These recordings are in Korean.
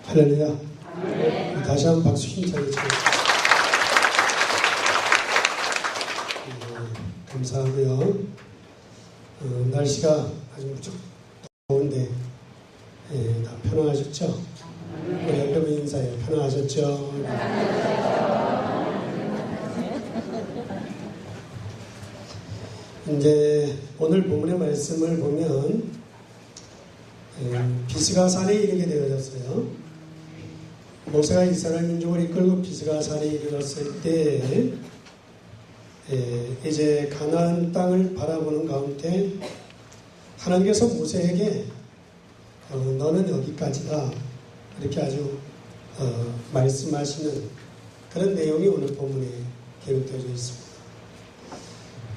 할렐루야. 다시 한번 박수 힘차게 쳐주세요. 감사하고요. 날씨가 아주 무척 더운데 다 편안하셨죠? 우리 여러분 인사해요. 편안하셨죠? 이제 오늘 본문의 말씀을 보면 비스가 산에 이르게 되어졌어요. 모세가 이스라엘 민족을 이끌고 비스가 산에 이르렀을 때 이제 가나안 땅을 바라보는 가운데 하나님께서 모세에게 너는 여기까지다 이렇게 아주 말씀하시는 그런 내용이 오늘 본문에 기록되어 있습니다.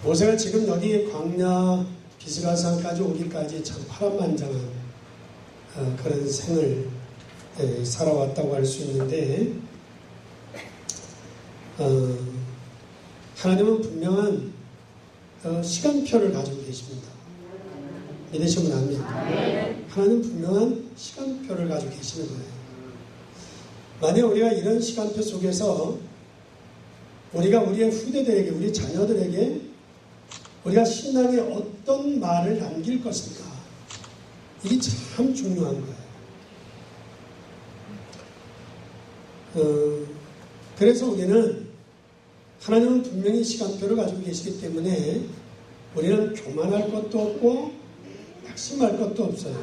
모세가 지금 여기 광야 비스가산까지 오기까지 참 파란만장한 그런 생을 살아왔다고 할 수 있는데 하나님은 분명한 시간표를 가지고 계십니다. 믿으시면 아멘. 하나님은 분명한 시간표를 가지고 계시는 거예요. 만약 우리가 이런 시간표 속에서 우리가 우리의 후대들에게, 우리 자녀들에게 우리가 신앙에 어떤 말을 남길 것인가, 이게 참 중요한 거예요. 그래서 우리는 하나님은 분명히 시간표를 가지고 계시기 때문에 우리는 교만할 것도 없고 낙심할 것도 없어요.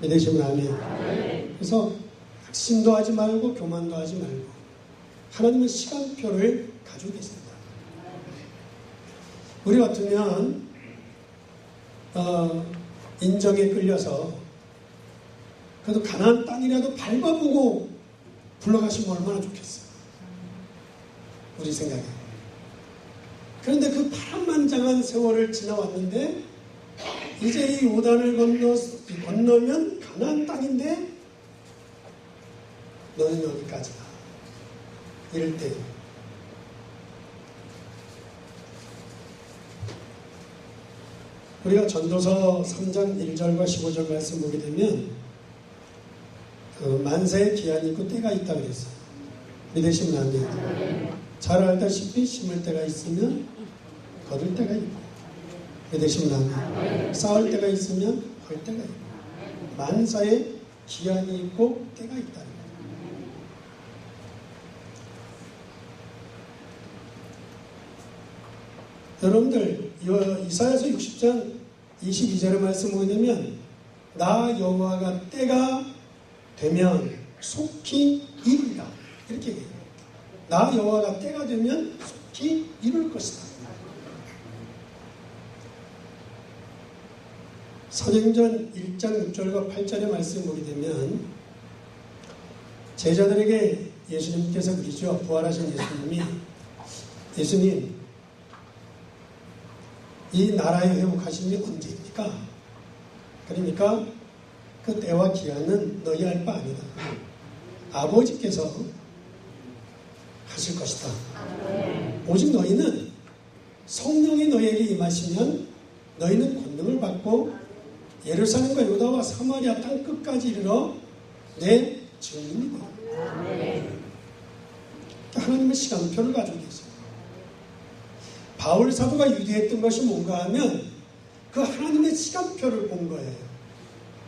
믿으시면 아멘. 그래서 낙심도 하지 말고 교만도 하지 말고 하나님은 시간표를 가지고 계십니다. 우리 같으면 인정에 끌려서 그래도 가나안 땅이라도 밟아보고 불러가시면 얼마나 좋겠어요. 우리 생각에. 그런데 그 파란만장한 세월을 지나왔는데 이제 이 요단을 건너면 가나안 땅인데 너는 여기까지다. 이럴 때 우리가 전도서 3장 1절과 15절 말씀 보게 되면 만세의 기한이 있고 때가 있다 그랬어요. 믿으시면 안 돼요. 잘 알다시피 심을 때가 있으면 거둘 때가 있고, 믿으시면 안 돼요. 쌓을 때가 있으면 헐 때가 있고, 만사의 기한이 있고 때가 있다는 거예요. 여러분들 이사야서 60장 22절의 말씀 보게 되면 나 여호와가 때가 되면 속히 이루리라 이렇게 얘기해요. 나 여호와가 때가 되면 속히 이룰 것이다. 사도행전 1장 6절과 8절의 말씀 보게 되면 제자들에게 예수님께서 그러죠. 부활하신 예수님 이 나라의 회복하심이 언제입니까? 그러니까 그 때와 기한은 너희 알 바 아니다. 아버지께서 하실 것이다. 오직 너희는 성령이 너희에게 임하시면 너희는 권능을 받고 예루살렘과 유다와 사마리아 땅 끝까지 이르러 내 증인이 되라. 하나님의 시간표를 가지고 계세요. 바울 사도가 유대했던 것이 뭔가 하면 그 하나님의 시간표를 본 거예요.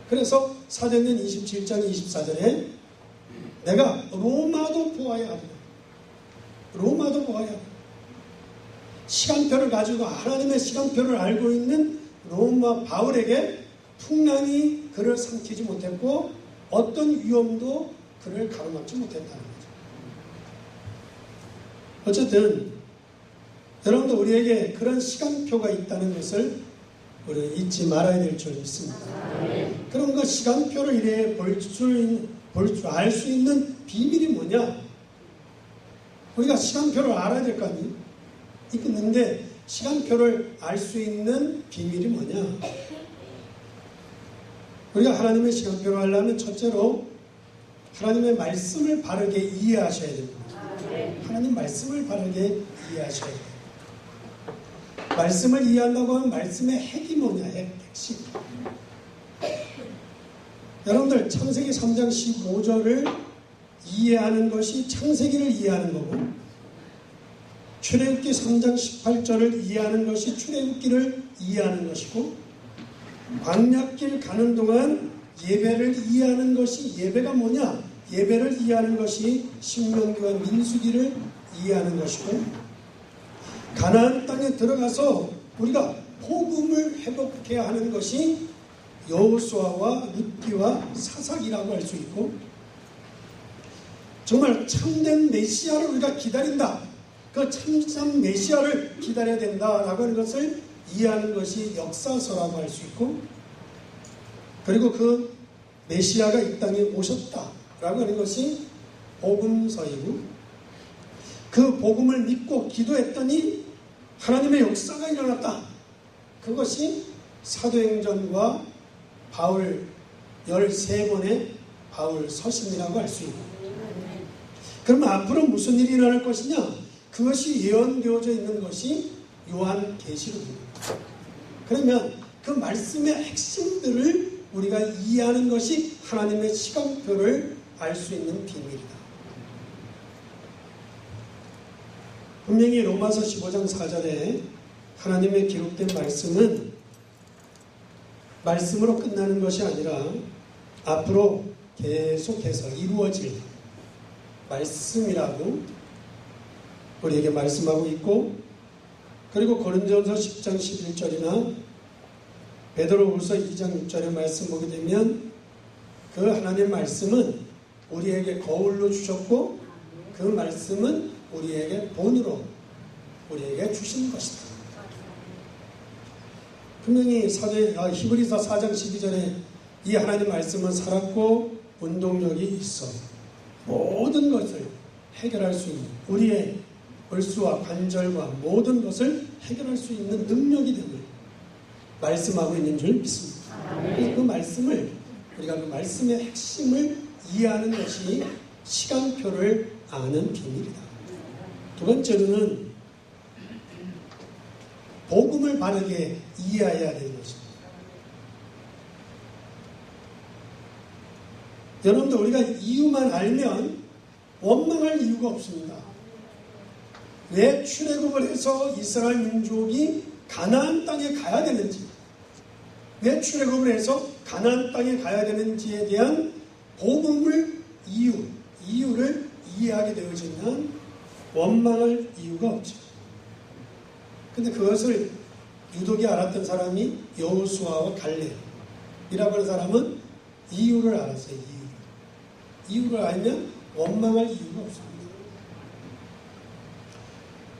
그래서 사도행전 27장 24절에 내가 로마도 보아야 하리라. 로마도 보아야 하리라. 시간표를 가지고 하나님의 시간표를 알고 있는 로마 바울에게 풍랑이 그를 삼키지 못했고 어떤 위험도 그를 가로막지 못했다는 거죠. 어쨌든 여러분도 우리에게 그런 시간표가 있다는 것을 우리 잊지 말아야 될 줄 믿습니다. 그럼 그 시간표를 이래 알 수 있는 비밀이 뭐냐? 우리가 시간표를 알아야 될 거 아니에요? 있는데 시간표를 알 수 있는 비밀이 뭐냐? 우리가 하나님의 시간표를 알려면 첫째로 하나님의 말씀을 바르게 이해하셔야 됩니다. 하나님 말씀을 바르게 이해하셔야 돼요. 말씀을 이해한다고 하면 말씀의 핵이 뭐냐? 핵심. 여러분들 창세기 3장 15절을 이해하는 것이 창세기를 이해하는 거고, 출애굽기 3장 18절을 이해하는 것이 출애굽기를 이해하는 것이고, 광야길 가는 동안 예배를 이해하는 것이 예배가 뭐냐? 예배를 이해하는 것이 신명기와 민수기를 이해하는 것이고, 가나안 땅에 들어가서 우리가 복음을 회복해야 하는 것이 여호수아와 룻기와 사사기라고 할 수 있고, 정말 참된 메시아를 우리가 기다린다, 그 참된 메시아를 기다려야 된다라고 하는 것을 이해하는 것이 역사서라고 할 수 있고, 그리고 그 메시아가 이 땅에 오셨다라고 하는 것이 복음서이고, 그 복음을 믿고 기도했더니 하나님의 역사가 일어났다, 그것이 사도행전과 바울 13번의 바울 서신이라고 할 수 있고, 그러면 앞으로 무슨 일이 일어날 것이냐? 그것이 예언되어져 있는 것이 요한계시록입니다. 그러면 그 말씀의 핵심들을 우리가 이해하는 것이 하나님의 시간표를 알 수 있는 비밀이다. 분명히 로마서 15장 4절에 하나님의 기록된 말씀은 말씀으로 끝나는 것이 아니라 앞으로 계속해서 이루어질 말씀이라고 우리에게 말씀하고 있고, 그리고 고린도전서 10장 11절이나 베드로후서 2장 6절의 말씀 보게 되면 그 하나님의 말씀은 우리에게 거울로 주셨고, 그 말씀은 우리에게 본으로 우리에게 주신 것이다. 분명히 히브리서 4장 12절에 이 하나님의 말씀은 살았고 운동력이 있어 모든 것을 해결할 수 있는, 우리의 얼수와 관절과 모든 것을 해결할 수 있는 능력이 됨을 말씀하고 있는 줄 믿습니다. 그래서 그 말씀을, 우리가 그 말씀의 핵심을 이해하는 것이 시간표를 아는 비밀이다. 두 번째로는 복음을 바르게 이해해야 되는 것입니다. 여러분들, 우리가 이유만 알면 원망할 이유가 없습니다. 왜 출애굽을 해서 이스라엘 민족이 가나안 땅에 가야 되는지, 왜 출애굽을 해서 가나안 땅에 가야 되는지에 대한 복음을 이유를 이해하게 되어지면 원망할 이유가 없죠. 근데 그것을 유독이 알았던 사람이 여호수아와 갈렙이라고 하는 사람은 이유를 알았어요. 이유를 알면 원망할 이유가 없습니다.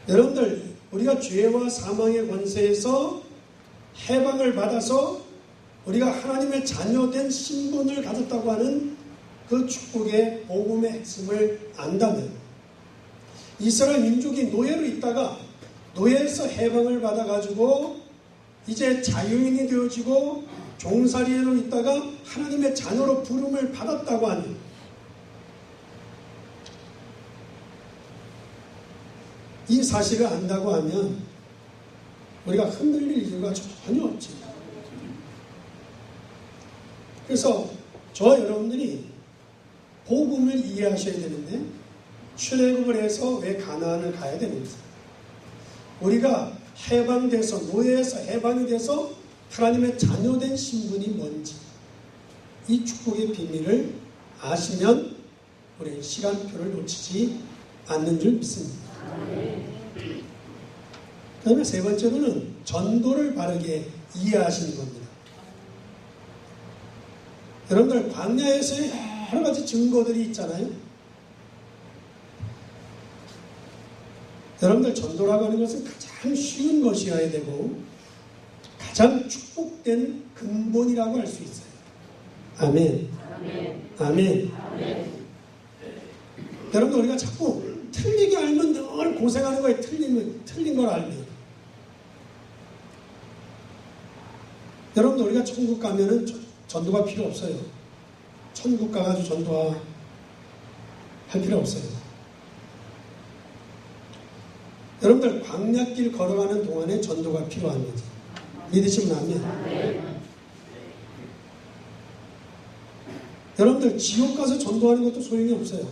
여러분들, 우리가 죄와 사망의 권세에서 해방을 받아서 우리가 하나님의 자녀된 신분을 가졌다고 하는 그 축복의 복음의 핵심을 안다면, 이스라엘 민족이 노예로 있다가 노예에서 해방을 받아가지고 이제 자유인이 되어지고 종살이로 있다가 하나님의 자녀로 부름을 받았다고 하는, 이 사실을 안다고 하면 우리가 흔들릴 이유가 전혀 없지. 그래서 저와 여러분들이 복음을 이해하셔야 되는데, 출애굽을 해서 왜 가나안을 가야 되는지, 우리가 해방돼서, 노예에서 해방이 돼서 하나님의 자녀된 신분이 뭔지, 이 축복의 비밀을 아시면 우리는 시간표를 놓치지 않는 줄 믿습니다. 그 다음에 세 번째로는 전도를 바르게 이해하시는 겁니다. 여러분들, 광야에서의 여러 가지 증거들이 있잖아요. 여러분들, 전도라고 하는 것은 가장 쉬운 것이어야 되고 가장 축복된 근본이라고 할 수 있어요. 아멘. 아멘. 여러분들, 우리가 자꾸 틀리게 알면 늘 고생하는 거예요. 틀린 걸 알면. 여러분들, 우리가 천국 가면은 전도가 필요 없어요. 천국 가가지고 전도할 필요 없어요. 여러분들, 광야길 걸어가는 동안에 전도가 필요한 거죠. 믿으시면 아멘. 여러분들 지옥 가서 전도하는 것도 소용이 없어요.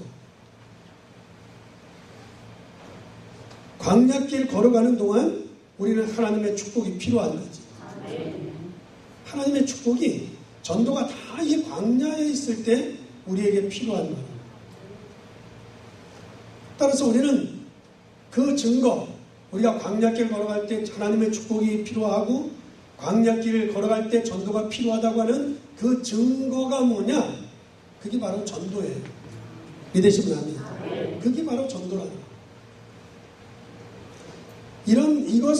광야길 걸어가는 동안 우리는 하나님의 축복이 필요한 거지. 하나님의 축복이 전도가 다 이 광야에 있을 때 우리에게 필요한 거예요. 따라서 우리는 그 증거, 우리가 광야길 걸어갈 때 하나님의 축복이 필요하고 광야길 걸어갈 때 전도가 필요하다고 하는 그 증거가 뭐냐? 그게 바로 전도예요. 믿으시면 아멘. 그게 바로 전도라는 거예요. 이런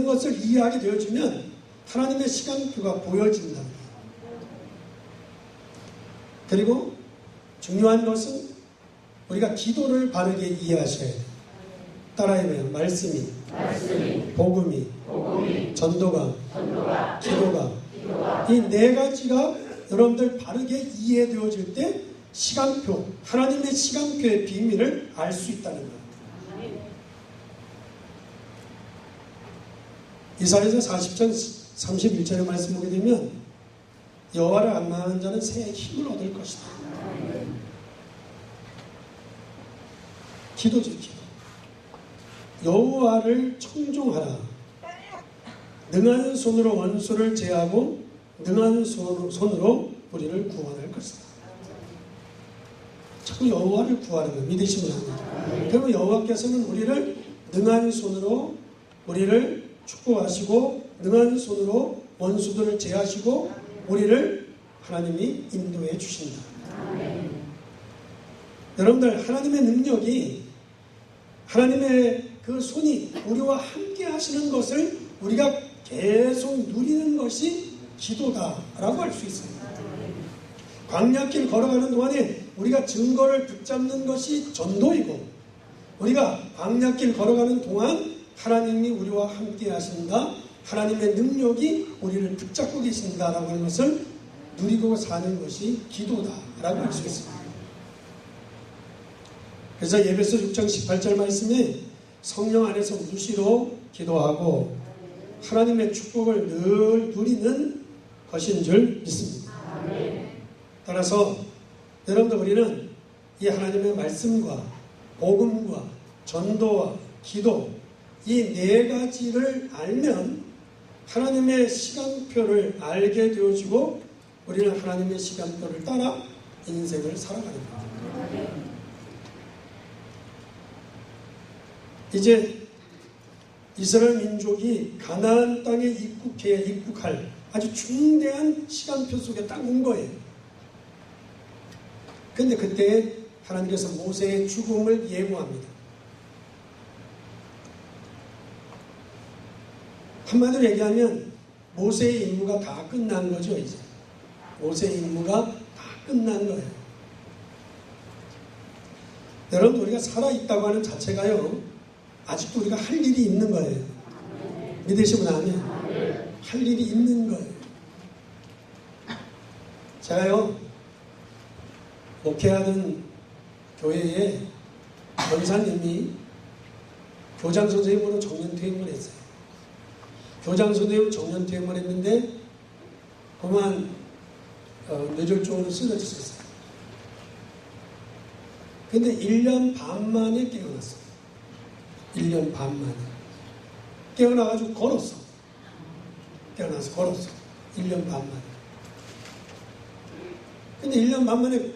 것을 이해하게 되어지면 하나님의 시간표가 보여진다. 그리고 중요한 것은 우리가 기도를 바르게 이해하셔야 돼요. 따라해봐요. 말씀이, 복음이, 전도가, 기도가. 이 네 가지가 여러분들 바르게 이해되어질 때 시간표, 하나님의 시간표의 비밀을 알 수 있다는 거예요. 이사야서 40장 31절의 말씀 보게 되면 여호와를 앙망하는 자는 새의 힘을 얻을 것이다. 기도죠, 기도. 여호와를 청종하라. 능한 손으로 원수를 제하고 능한 손으로 우리를 구원할 것이다. 자꾸 여호와를 구하는 거예요. 믿으시면 합니다. 그러면 여호와께서는 우리를 능한 손으로 우리를 축복하시고 능한 손으로 원수들을 제하시고 우리를 하나님이 인도해 주신다. 여러분들 하나님의 능력이 하나님의 그 손이 우리와 함께 하시는 것을 우리가 계속 누리는 것이 기도다라고 할 수 있어요. 광야길 걸어가는 동안에 우리가 증거를 붙잡는 것이 전도이고 우리가 광야길 걸어가는 동안 하나님이 우리와 함께 하신다. 하나님의 능력이 우리를 붙잡고 계신다라고 하는 것을 누리고 사는 것이 기도다라고 할 수 있습니다. 그래서 에베소 6장 18절 말씀에 성령 안에서 무시로 기도하고 하나님의 축복을 늘 누리는 것인 줄 믿습니다. 따라서 여러분들 우리는 이 하나님의 말씀과 복음과 전도와 기도 이 네 가지를 알면 하나님의 시간표를 알게 되어지고 우리는 하나님의 시간표를 따라 인생을 살아가는 겁니다. 이제 이스라엘 민족이 가나안 땅에 입국할 아주 중대한 시간표 속에 딱 온 거예요. 그런데 그때 하나님께서 모세의 죽음을 예고합니다. 한마디로 얘기하면 모세의 임무가 다 끝난 거죠. 이제 모세의 임무가 다 끝난 거예요. 여러분 우리가 살아있다고 하는 자체가요 아직도 우리가 할 일이 있는 거예요. 믿으시면 아멘. 할 일이 있는 거예요. 제가요 목회하는 교회에 권사님이 교장 선생님으로 정년퇴임을 했어요. 교장 선생님 정년퇴임을 했는데 그만 뇌졸중으로 쓰러졌었어요. 근데 1년 반 만에 깨어났어요. 1년 반 만에. 깨어나가지고 걸었어. 깨어나서 걸었어. 1년 반 만에. 근데 1년 반 만에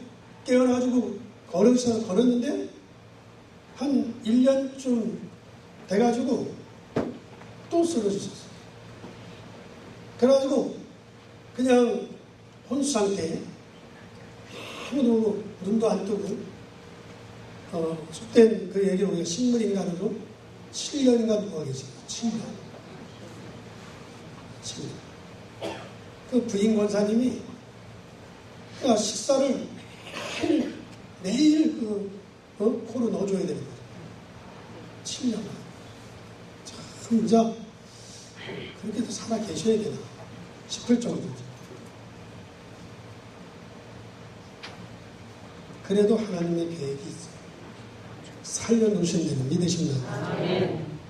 깨어나가지고 걸었는데 한 1년쯤 돼가지고 또 쓰러졌었어. 그래가지고 그냥 혼수 상태에 아무도 눈도 안 뜨고 속된 그 얘기로 우리가 식물인간으로 7년인가 누워 계세요. 7년. 그 부인 권사님이 식사를 매일 코로 넣어줘야 되는 거죠. 7년. 참, 진짜 그렇게도 살아 계셔야 되나 싶을 정도죠. 그래도 하나님의 계획이 있어요. 살려놓으신 데는 믿으십니다.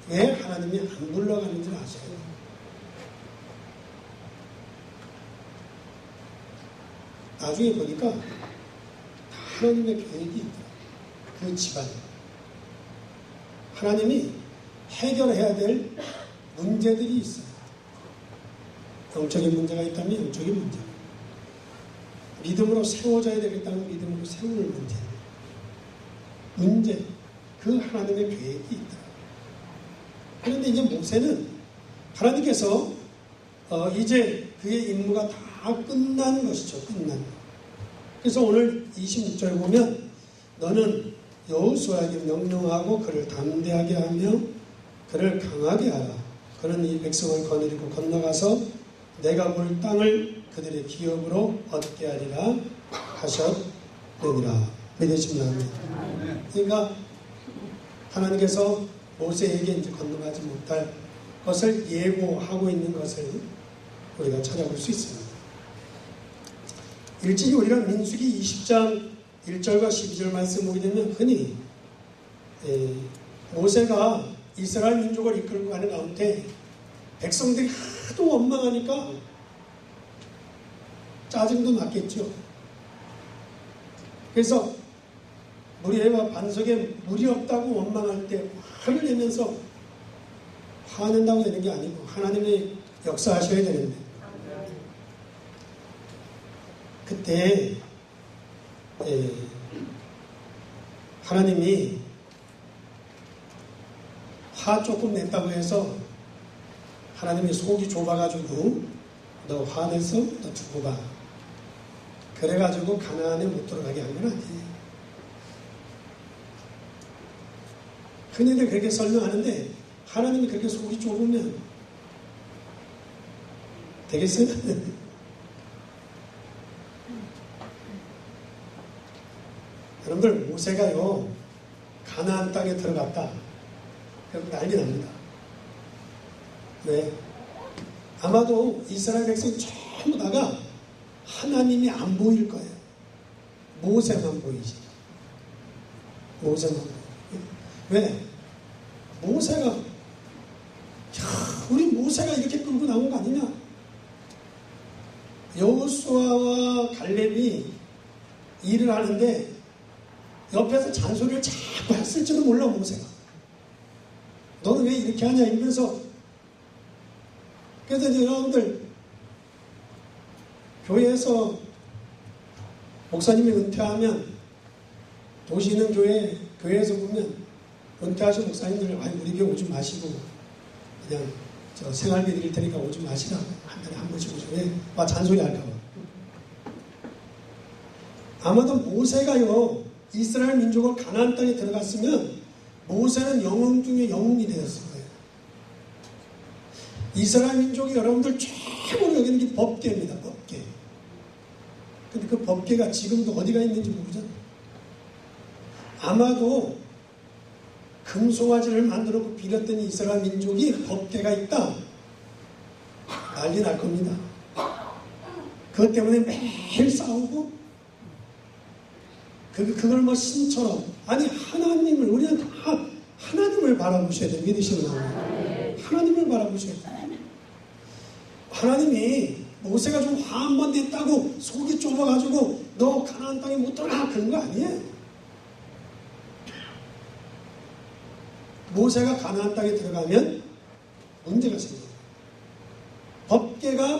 왜 하나님이 안 불러가는지 아셔야 돼요. 나중에 보니까 다 하나님의 계획이 있더라. 그 집안에. 하나님이 해결해야 될 문제들이 있어요. 영적인 문제가 있다면 영적인 문제. 믿음으로 세워져야 되겠다는 믿음으로 세우는 문제. 문제. 그 하나님의 계획이 있더라. 그런데 이제 모세는 하나님께서 이제 그의 임무가 다 끝난 것이죠. 끝난. 그래서 오늘 26절 보면 너는 여호수아에게 명령하고 그를 담대하게 하며 그를 강하게 하라. 그는 이 백성을 거느리고 건너가서 내가 볼 땅을 그들의 기업으로 얻게 하리라 하셨느니라. 믿으십니까? 그러니까 하나님께서 모세에게 이제 건너가지 못할 것을 예고하고 있는 것을 우리가 찾아볼 수 있습니다. 일찍이 우리가 민수기 20장 1절과 12절 말씀 보게 되면 흔히 모세가 이스라엘 민족을 이끌고 가는 가운데 백성들이 하도 원망하니까 짜증도 났겠죠. 그래서 무리와 반석에 물이 없다고 원망할 때 화를 내면서 화낸다고 되는 게 아니고 하나님이 역사하셔야 되는데 그때 하나님이 화 조금 냈다고 해서 하나님이 속이 좁아가지고 너 화내서 너 두고 봐. 그래가지고 가나안에 못 들어가게 한 건 아니에요. 흔히들 그렇게 설명하는데 하나님이 그렇게 속이 좁으면 되겠어요? 여러분들 모세가요 가나안 땅에 들어갔다. 그럼 난리 납니다. 네. 아마도 이스라엘 백성 전부 다가 하나님이 안 보일 거예요. 모세만 보이지. 모세만 보이지. 왜? 모세가 우리 모세가 이렇게 끌고 나온 거 아니냐? 여호수아와 갈렙이 일을 하는데 옆에서 잔소리를 자꾸 했을지도 몰라 모세가. 너는 왜 이렇게 하냐 이러면서. 그래서 이제 여러분들 교회에서 목사님이 은퇴하면 도시 있는 교회에서 보면 은퇴하신 목사님들 우리 교회 오지 마시고 그냥 저 생활비 드릴 테니까 오지 마시라. 한 달에 한 번씩 오죠. 왜? 잔소리 할까 봐. 아마도 모세가요 이스라엘 민족을 가나안 땅에 들어갔으면 모세는 영웅 중에 영웅이 되었을 거예요. 이스라엘 민족이 여러분들 최고로 여기는 게 법궤입니다. 법궤. 근데 그 법궤가 지금도 어디가 있는지 모르죠. 아마도 금송아지를 만들었고 빌었더니 이스라엘 민족이 법궤가 있다. 난리 날 겁니다. 그것 때문에 매일 싸우고 그걸 뭐 신처럼 아니 하나님을 우리는 다 하나님을 바라보셔야 돼요. 믿으시는 거예요. 하나님을 바라보셔야 돼요. 하나님이 모세가 좀 화 한 번 냈다고 속이 좁아가지고 너 가나안 땅에 못 들어가 그런 거 아니에요. 모세가 가나안 땅에 들어가면 문제가 생겨요. 법궤가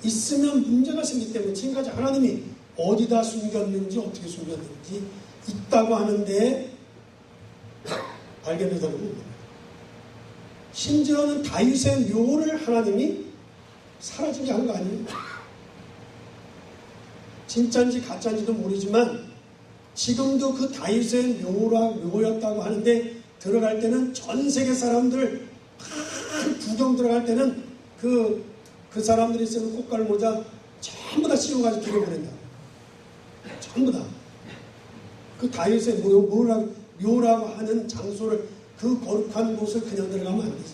있으면 문제가 생기기 때문에 지금까지 하나님이 어디다 숨겼는지 어떻게 숨겼는지 있다고 하는데 발견되다는 겁니다. 심지어는 다윗의 묘를 하나님이 사라지게 한 거 아니에요? 진짜인지 가짜인지도 모르지만 지금도 그 다윗의 묘였다고 하는데 들어갈 때는 전 세계 사람들 다 구경 들어갈 때는 그 사람들이 쓰는 꽃갈 모자 전부 다 씌워가지고 들어버린다. 전부 다. 그 다윗의 묘라고 하는 장소를 그 거룩한 곳을 그냥 들어가면 안 되지.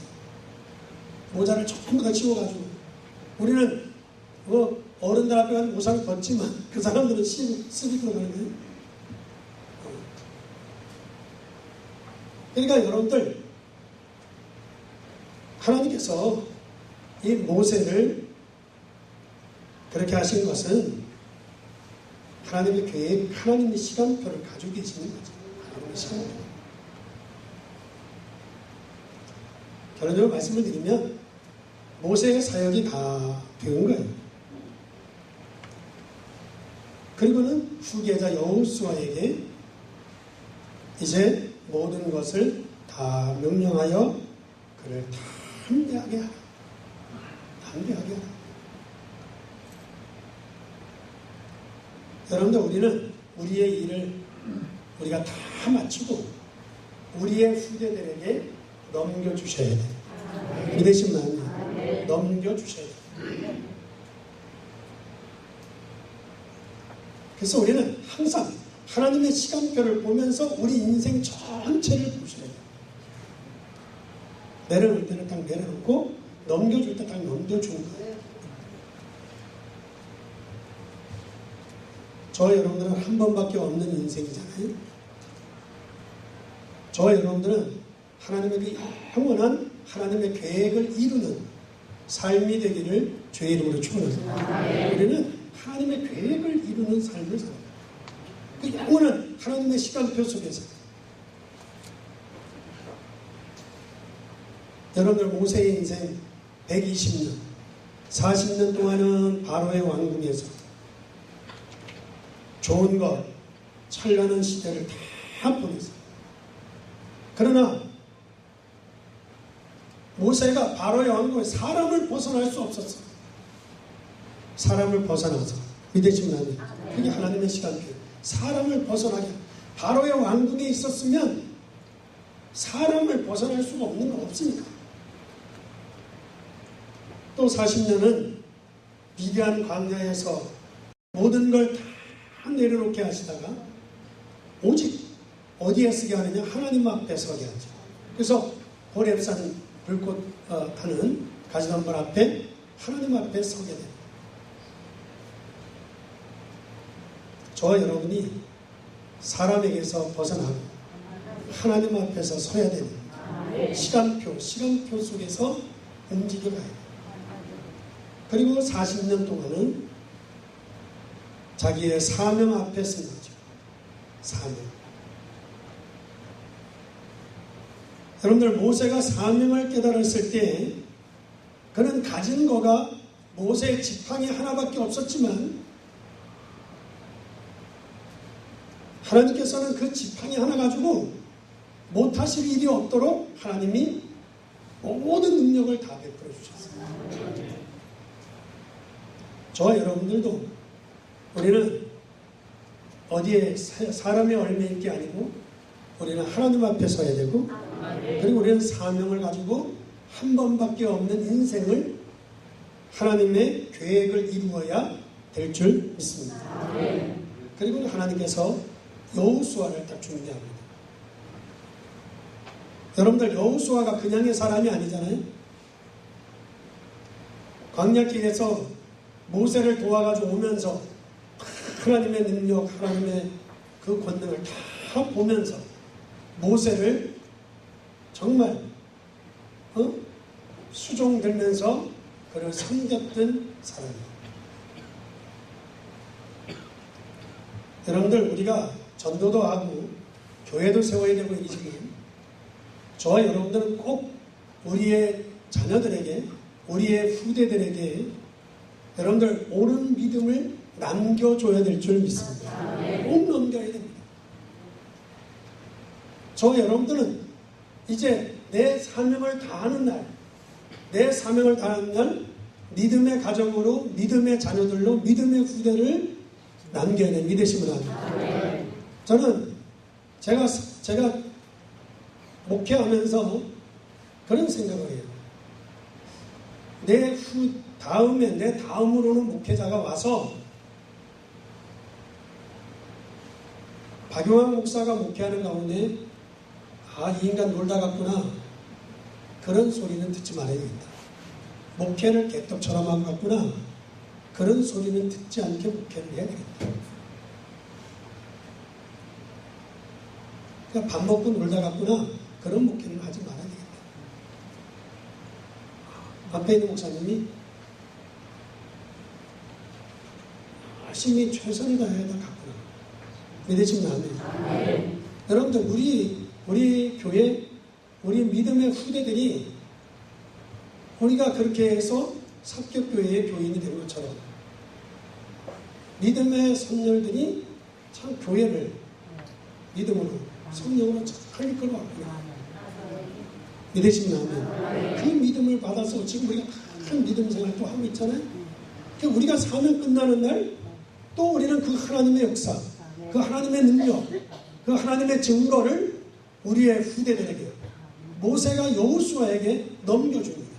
모자를 전부 다 씌워가지고 우리는 어른들 앞에 가서 모자를 벗지만 그 사람들은 쓰고 들어가는 거예요. 그러니까 여러분들 하나님께서 이 모세를 그렇게 하신 것은 하나님의 계획, 하나님의 시간표를 가지고 계시는 거죠. 하나님의 시간표. 결론적으로 말씀을 드리면 모세의 사역이 다 되는 거예요. 그리고는 후계자 여호수아에게 이제 모든 것을 다 명령하여 그를 담대하게 하라. 담대하게 하라. 여러분들, 우리는 우리의 일을 우리가 다 마치고 우리의 후대들에게 넘겨주셔야 돼요. 믿으시면 넘겨주셔야 돼요. 그래서 우리는 항상 하나님의 시간표를 보면서 우리 인생 전체를 보셔야 돼요. 내려놓을 때는 딱 내려놓고 넘겨줄 때 딱 넘겨주는 거예요. 저 여러분들은 한 번밖에 없는 인생이잖아요. 저 여러분들은 하나님의 그 영원한 하나님의 계획을 이루는 삶이 되기를 주의 이름으로 축원합니다. 우리는 하나님의 계획을 이루는 삶을 살아요. 그 영원한 하나님의 시간표 속에서 여러분들 모세의 인생 120년 40년 동안은 바로의 왕궁에서 좋은 것 찬란한 시대를 다 보냈어요. 그러나 모세가 바로의 왕궁에 사람을 벗어날 수 없었어요. 사람을 벗어나서 믿으시면 안 돼요. 그게 하나님의 시간표예요. 사람을 벗어나게. 바로의 왕궁에 있었으면 사람을 벗어날 수가 없는 건 없으니까. 또 40년은 미디안 광야에서 모든 걸 다 내려놓게 하시다가 오직 어디에 서게 하느냐? 하나님 앞에 서게 하죠. 그래서 호렙산 불꽃 타는 가지단벌 앞에 하나님 앞에 서게 됩니다. 저와 여러분이 사람에게서 벗어나고 하나님 앞에서 서야 되는 시간표 속에서 움직여가야 돼요. 그리고 40년 동안은 자기의 사명 앞에 쓴 거죠. 사명. 여러분들, 모세가 사명을 깨달았을 때 그는 가진 거가 모세의 지팡이 하나밖에 없었지만 하나님께서는 그 지팡이 하나 가지고 못하실 일이 없도록 하나님이 모든 능력을 다 베풀어 주셨어요. 저와 여러분들도 우리는 어디에 사람의 얼매일 게 아니고 우리는 하나님 앞에 서야 되고 그리고 우리는 사명을 가지고 한 번밖에 없는 인생을 하나님의 계획을 이루어야 될 줄 믿습니다. 그리고 하나님께서 여호수아를 딱 준비합니다. 여러분들, 여호수아가 그냥의 사람이 아니잖아요. 광야길에서 모세를 도와가지고 오면서 하나님의 능력, 하나님의 그 권능을 다 보면서 모세를 정말 수종 들면서 그를 섬겼던 사람이에요. 여러분들, 우리가 전도도 하고 교회도 세워야 되고 이지만 저와 여러분들은 꼭 우리의 자녀들에게, 우리의 후대들에게 여러분들 옳은 믿음을 남겨줘야 될 줄 믿습니다. 꼭 넘겨야 됩니다. 저 여러분들은 이제 내 사명을 다하는 날, 내 사명을 다하는 날 믿음의 가정으로, 믿음의 자녀들로, 믿음의 후대를 남겨야 돼. 믿으시면 안 돼요. 저는 제가 목회하면서 그런 생각을 해요. 내 다음으로는 목회자가 와서 박용환 목사가 목회하는 가운데 이 인간 놀다 갔구나, 그런 소리는 듣지 말아야 되겠다. 목회를 개떡처럼 하고 갔구나, 그런 소리는 듣지 않게 목회를 해야 되겠다. 그냥 밥 먹고 놀다 갔구나, 그런 목회를 하지 말아야 되겠다. 앞에 있는 목사님이 열심히 최선을 다해야 갔구나. 믿으시면 아멘. 여러분들 우리 교회 우리 믿음의 후대들이 우리가 그렇게 해서 합격교회의 교인이 된 것처럼 믿음의 선열들이 참 교회를 믿음으로 성령으로 잘 이끌고 왔구나. 믿으시면 아멘. 그 믿음을 받아서 지금 우리가 큰 믿음 생활도 하고 있잖아요. 그러니까 우리가 사명 끝나는 날 또 우리는 그 하나님의 역사, 그 하나님의 능력, 그 하나님의 증거를 우리의 후대들에게 모세가 여호수아에게 넘겨줍니다.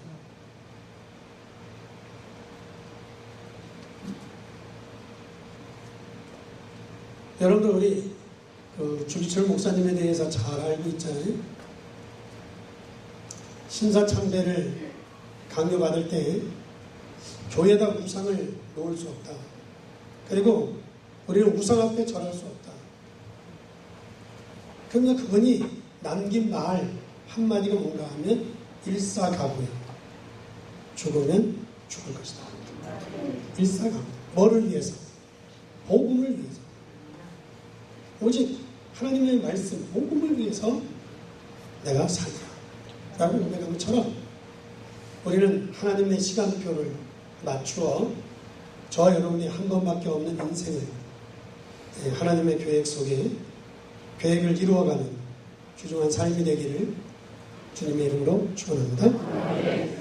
여러분들 우리 주기철 목사님에 대해서 잘 알고 있잖아요. 신사참배를 강요받을 때 교회에다 우상을 놓을 수 없다. 그리고 우리는 우상 앞에 절할 수 없다. 그러면 그분이 남긴 말 한마디가 뭔가 하면 일사가구야. 죽으면 죽을 것이다. 일사가구. 뭐를 위해서? 복음을 위해서. 오직 하나님의 말씀, 복음을 위해서 내가 살자 라고 고백한 것처럼 우리는 하나님의 시간표를 맞추어 저와 여러분이 한 번밖에 없는 인생을 하나님의 계획 속에 계획을 이루어가는 귀중한 삶이 되기를 주님의 이름으로 축원합니다.